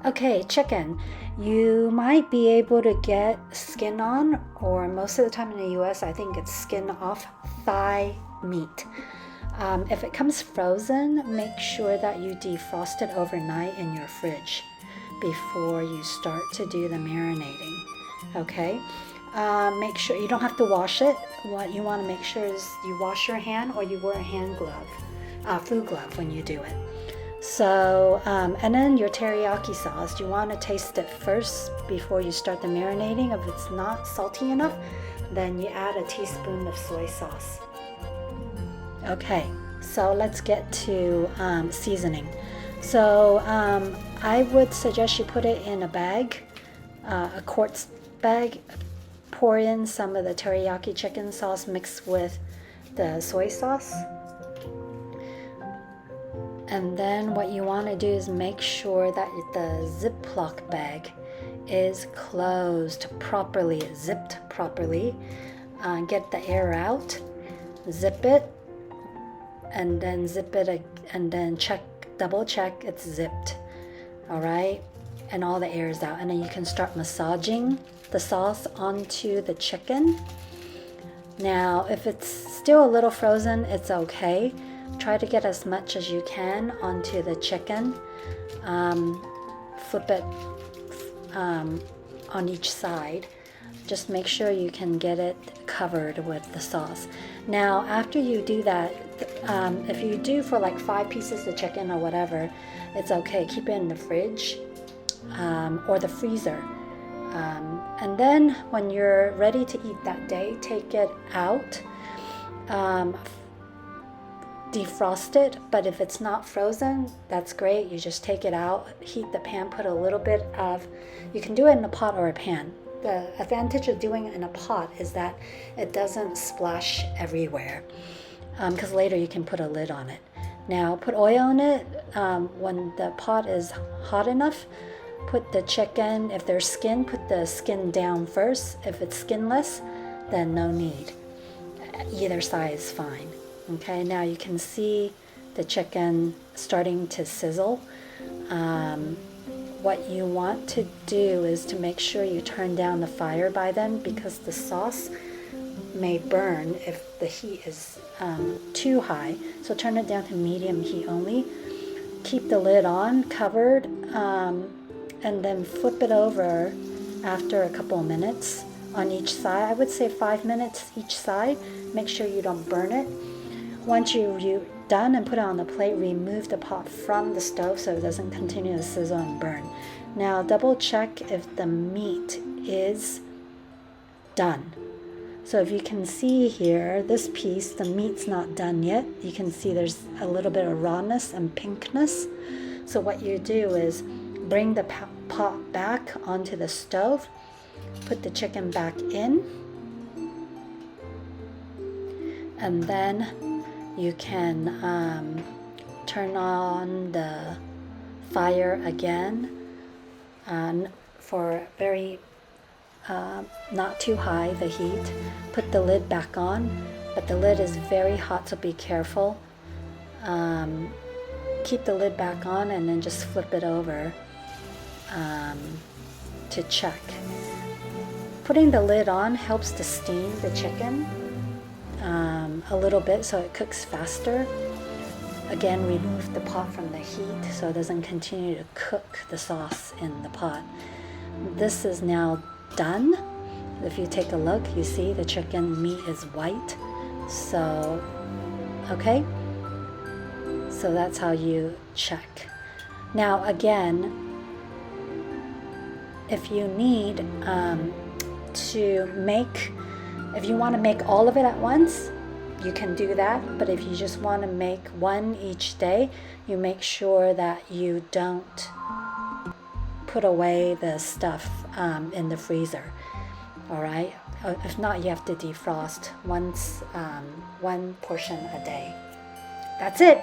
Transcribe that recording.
Okay, chicken. You might be able to get skin on, or most of the time in the US, I think it's skin off thigh meat. If it comes frozen, make sure that you defrost it overnight in your fridge before you start to do the marinating. Okay? Make sure you don't have to wash it. What you want to make sure is you wash your hand or you wear a hand glove, food glove when you do it. So, and then your teriyaki sauce, you want to taste it first before you start the marinating. If it's not salty enough, then you add a teaspoon of soy sauce. Okay, so let's get to seasoning. So I would suggest you put it in a bag, a quartz bag, pour in some of the teriyaki chicken sauce mixed with the soy sauce. And then what you want to do is make sure that the Ziploc bag is closed properly, zipped properly. Get the air out, zip it, and then zip it, and then double check it's zipped. All right, and all the air is out. And then you can start massaging the sauce onto the chicken. Now, if it's still a little frozen, it's okay. Try to get as much as you can onto the chicken. Flip it on each side. Just make sure you can get it covered with the sauce. Now, after you do that, if you do for like 5 pieces of chicken or whatever, it's okay. Keep it in the fridge or the freezer. And then when you're ready to eat that day, take it out. Defrost it, but if it's not frozen, that's great. You just take it out, heat the pan, put a little bit of, you can do it in a pot or a pan. The advantage of doing it in a pot is that it doesn't splash everywhere, because later you can put a lid on it. Now put oil in it. When the pot is hot enough, put the chicken, if there's skin, put the skin down first. If it's skinless, then no need. Either side is fine. Okay, now you can see the chicken starting to sizzle. What you want to do is to make sure you turn down the fire by then, because the sauce may burn if the heat is too high. So turn it down to medium heat only. Keep the lid on, covered, and then flip it over after a couple of minutes on each side. I would say 5 minutes each side. Make sure you don't burn it. Once you're done and put it on the plate, remove the pot from the stove so it doesn't continue to sizzle and burn. Now double check if the meat is done. So if you can see here, this piece, the meat's not done yet. You can see there's a little bit of rawness and pinkness. So what you do is bring the pot back onto the stove, put the chicken back in, and then you can turn on the fire again for very not too high the heat. Put the lid back on, but the lid is very hot, so be careful. Keep the lid back on and then just flip it over to check. Putting the lid on helps to steam the chicken a little bit so it cooks faster. Again, remove the pot from the heat so it doesn't continue to cook the sauce in the pot. This is now done. If you take a look, you see the chicken meat is white. So, okay, so that's how you check. Now again, if you need if you want to make all of it at once, you can do that. But if you just want to make one each day, you make sure that you don't put away the stuff in the freezer. All right. If not, you have to defrost one portion a day. That's it.